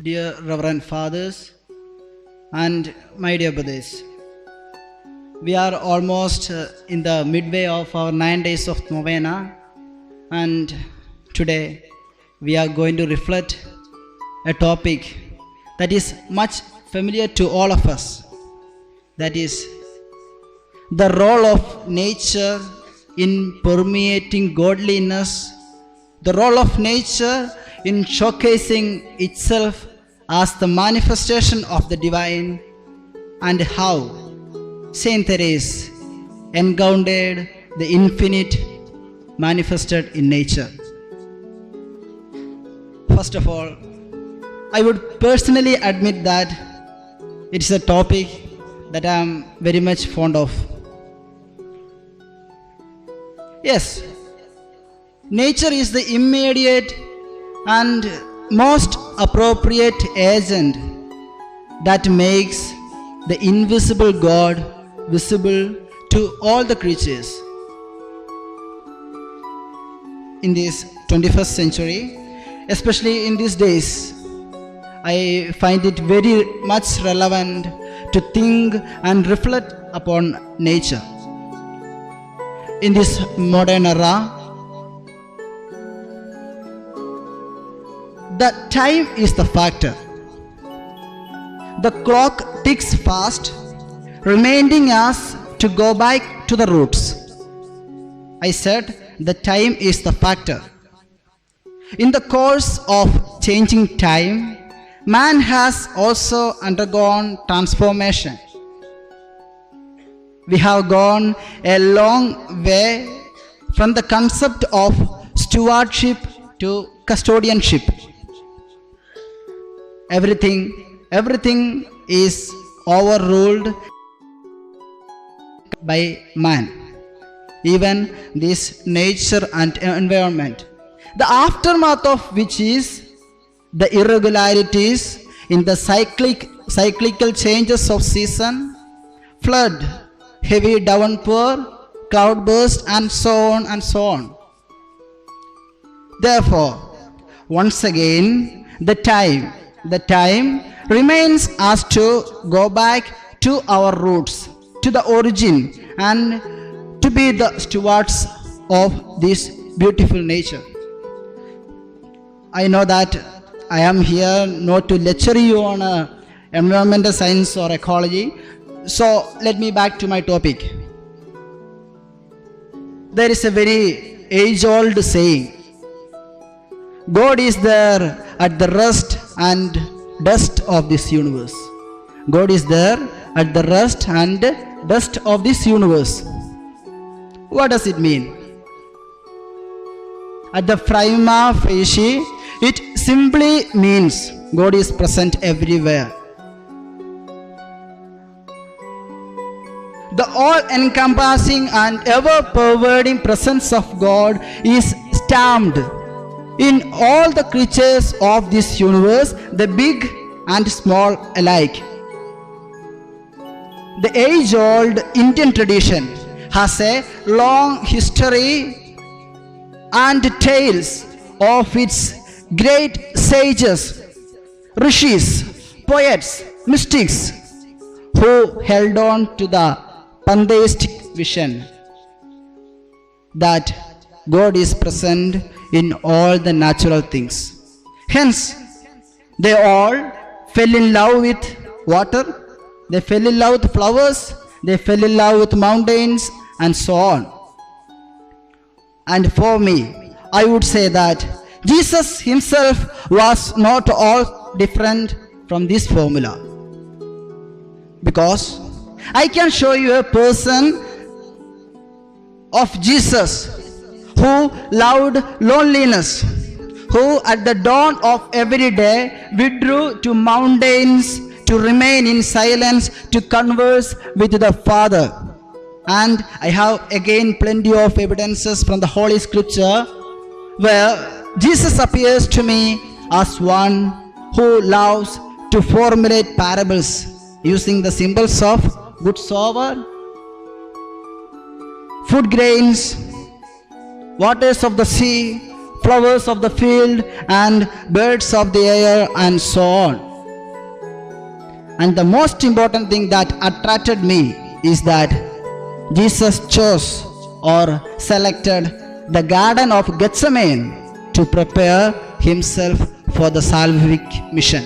dear Reverend Fathers, and my dear brothers. We are almost in the midway of our 9 days of novena, and today we are going to reflect a topic that is much familiar to all of us. That is the role of nature in permeating godliness, the role of nature in showcasing itself as the manifestation of the divine, and how Saint Therese encountered the infinite manifested in nature. First of all, I would personally admit that it's a topic that I am very much fond of. Yes, nature is the immediate and most appropriate agent that makes the invisible God visible to all the creatures. In this 21st century, especially in these days, I find it very much relevant to think and reflect upon nature. In this modern era, the time is the factor. The clock ticks fast, reminding us to go back to the roots. I said the time is the factor. In the course of changing time, man has also undergone transformation. We have gone a long way from the concept of stewardship to custodianship. Everything is overruled by man, even this nature and environment, the aftermath of which is the irregularities in the cyclical changes of season, flood, heavy downpour, cloudburst, and so on and so on. Therefore, once again, the time remains us to go back to our roots, to the origin, and to be the stewards of this beautiful nature. I know that I am here not to lecture you on environmental science or ecology, so let me back to my topic. There is a very age-old saying, God is there at the rest and dust of this universe. God is there at the rest and dust of this universe. What does it mean? At the prima facie, it simply means God is present everywhere. The all-encompassing and ever-pervading presence of God is stamped in all the creatures of this universe, the big and small alike. The age-old Indian tradition has a long history and tales of its great sages, rishis, poets, mystics who held on to the pantheistic vision that God is present in all the natural things. Hence, they all fell in love with water, they fell in love with flowers, they fell in love with mountains, and so on. And for me, I would say that Jesus himself was not all different from this formula. Because I can show you a person of Jesus who loved loneliness, who at the dawn of every day withdrew to mountains to remain in silence, to converse with the Father. And I have again plenty of evidences from the Holy Scripture where Jesus appears to me as one who loves to formulate parables using the symbols of good sower, food grains, waters of the sea, flowers of the field and birds of the air and so on. And the most important thing that attracted me is that Jesus chose or selected the Garden of Gethsemane to prepare himself for the salvific mission.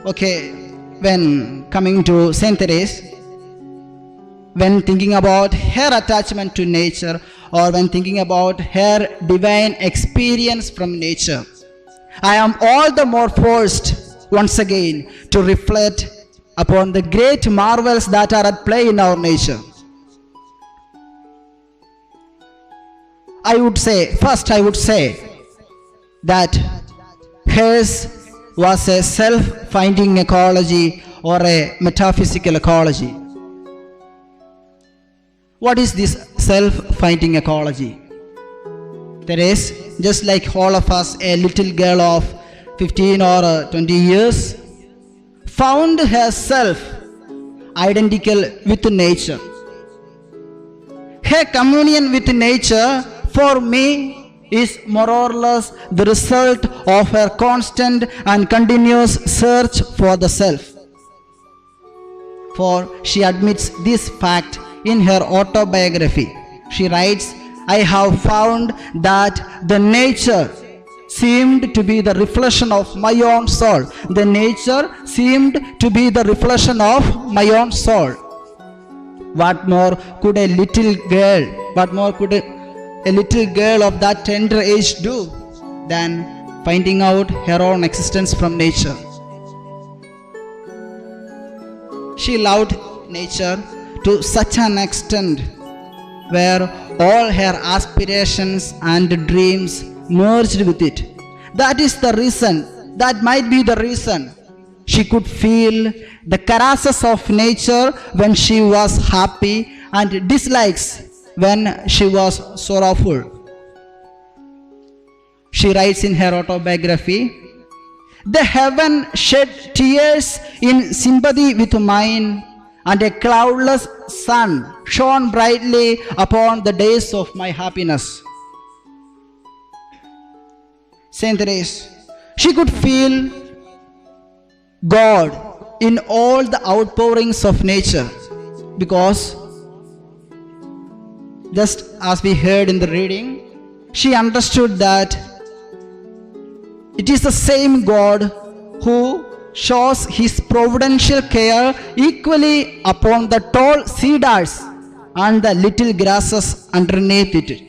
Okay, when coming to Saint Therese, when thinking about her attachment to nature or when thinking about her divine experience from nature, I am all the more forced once again to reflect upon the great marvels that are at play in our nature. I would say that hers was a self-finding ecology or a metaphysical ecology. What is this self-finding ecology? Therese, just like all of us, a little girl of 15 or 20 years, found herself identical with nature. Her communion with nature, for me, is more or less the result of her constant and continuous search for the self. For she admits this fact in her autobiography. She writes, I have found that the nature seemed to be the reflection of my own soul. The nature seemed to be the reflection of my own soul. What more could a little girl of that tender age do than finding out her own existence from nature? She loved nature to such an extent where all her aspirations and dreams merged with it. That might be the reason she could feel the caresses of nature when she was happy and dislikes when she was sorrowful. She writes in her autobiography, the heaven shed tears in sympathy with mine, and a cloudless sun shone brightly upon the days of my happiness. Saint Therese, she could feel God in all the outpourings of nature because, just as we heard in the reading, she understood that it is the same God who shows his providential care equally upon the tall cedars and the little grasses underneath it.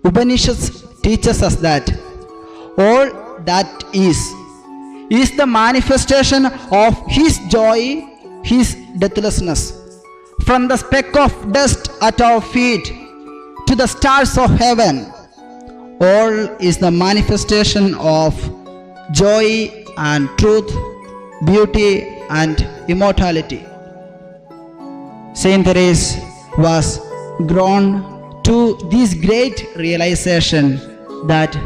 Upanishads teaches us that all that is the manifestation of his joy, his deathlessness. From the speck of dust at our feet to the stars of heaven, all is the manifestation of joy and truth, beauty and immortality. Saint Therese was drawn to this great realization that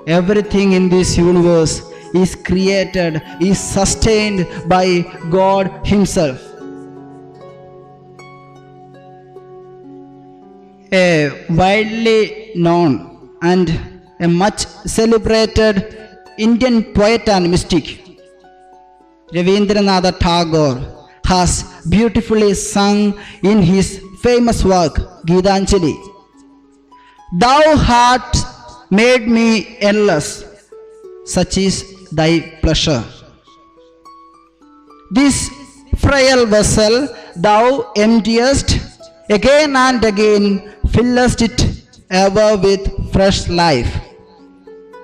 everything in this universe is created, is sustained by God himself. A widely known and a much celebrated Indian poet and mystic, Rabindranath Tagore, has beautifully sung in his famous work, Gitanjali, Thou art made me endless, such is thy pleasure. This frail vessel thou emptiest, again and again fillest it ever with fresh life.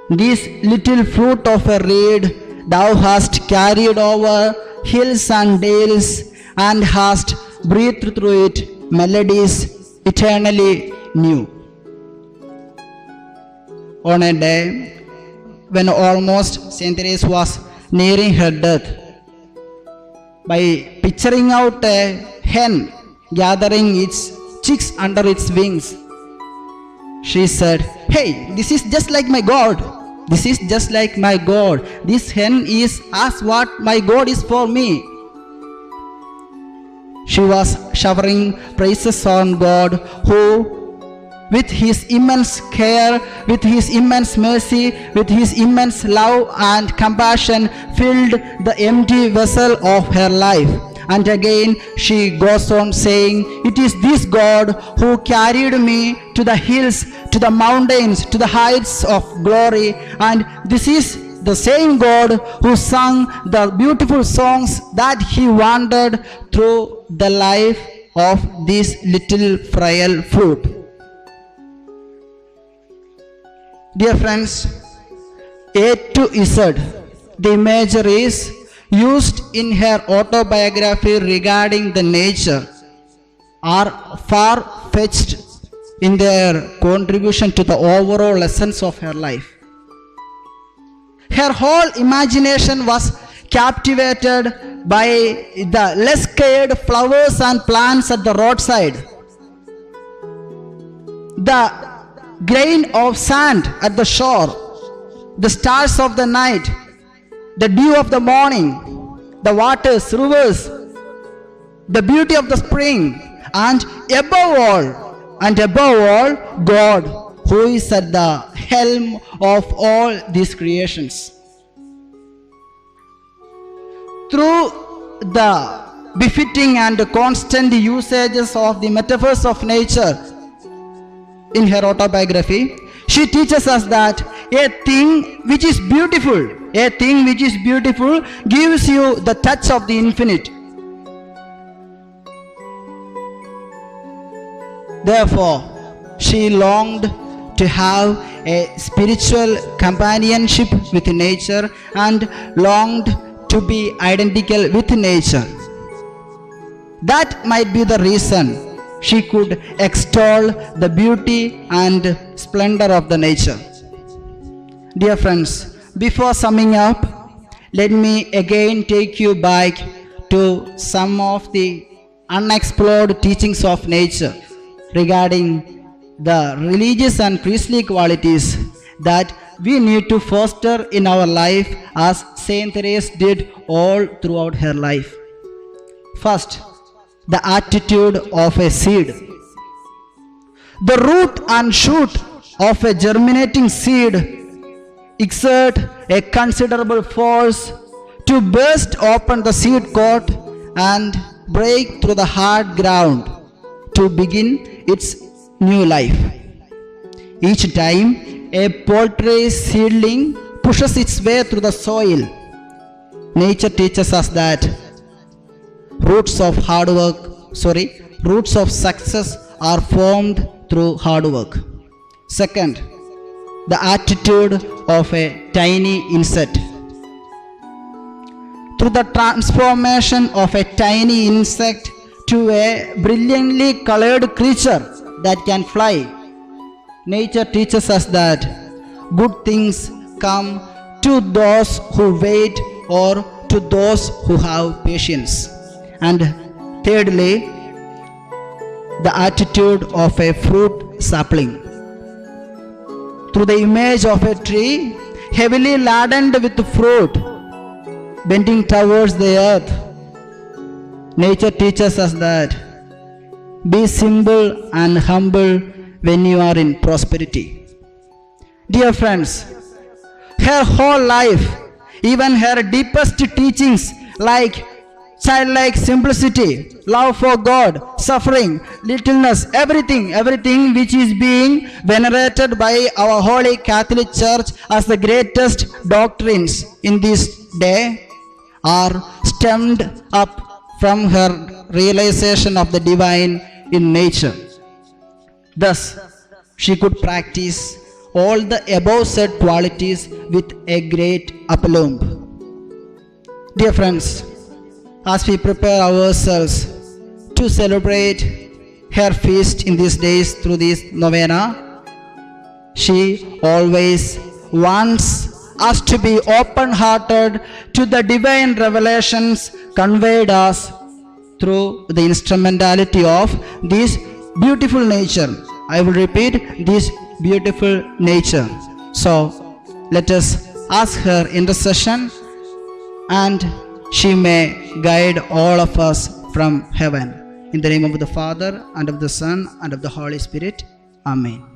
This little fruit of a reed thou hast carried over hills and dales and hast breathed through it melodies eternally new. On a day when almost Saint Therese was nearing her death, by picturing out a hen gathering its chicks under its wings, she said, hey, this is just like my God. This is just like my God. This hen is as what my God is for me. She was showering praises on God who with his immense care, with his immense mercy, with his immense love and compassion, filled the empty vessel of her life. And again she goes on saying, "It is this God who carried me to the hills, to the mountains, to the heights of glory. And this is the same God who sung the beautiful songs that he wandered through the life of this little frail fruit." Dear friends, A to Z, the imageries used in her autobiography regarding the nature are far-fetched in their contribution to the overall essence of her life. Her whole imagination was captivated by the less cared flowers and plants at the roadside, the grain of sand at the shore, the stars of the night, the dew of the morning, the waters, rivers, the beauty of the spring, and above all, God, who is at the helm of all these creations. Through the befitting and constant usages of the metaphors of nature in her autobiography, she teaches us that a thing which is beautiful gives you the touch of the infinite. Therefore, she longed to have a spiritual companionship with nature and longed to be identical with nature. That might be the reason she could extol the beauty and splendor of the nature. Dear friends, before summing up, let me again take you back to some of the unexplored teachings of nature regarding the religious and priestly qualities that we need to foster in our life, as Saint Therese did all throughout her life. First, the attitude of a seed. The root and shoot of a germinating seed exert a considerable force to burst open the seed coat and break through the hard ground to begin its new life. Each time a poultry seedling pushes its way through the soil, nature teaches us that roots of success are formed through hard work. Second, the attitude of a tiny insect. Through the transformation of a tiny insect to a brilliantly colored creature that can fly, nature teaches us that good things come to those who wait or to those who have patience. And thirdly, the attitude of a fruit sapling. Through the image of a tree heavily laden with fruit, bending towards the earth, nature teaches us that be simple and humble when you are in prosperity. Dear friends, her whole life, even her deepest teachings like childlike simplicity, love for God, suffering, littleness, everything which is being venerated by our Holy Catholic Church as the greatest doctrines in this day, are stemmed up from her realization of the divine in nature. Thus, she could practice all the above said qualities with a great aplomb. Dear friends, as we prepare ourselves to celebrate her feast in these days through this novena, she always wants us to be open-hearted to the divine revelations conveyed us through the instrumentality of this beautiful nature. I will repeat, this beautiful nature. So let us ask her intercession, and she may guide all of us from heaven. In the name of the Father, and of the Son, and of the Holy Spirit. Amen.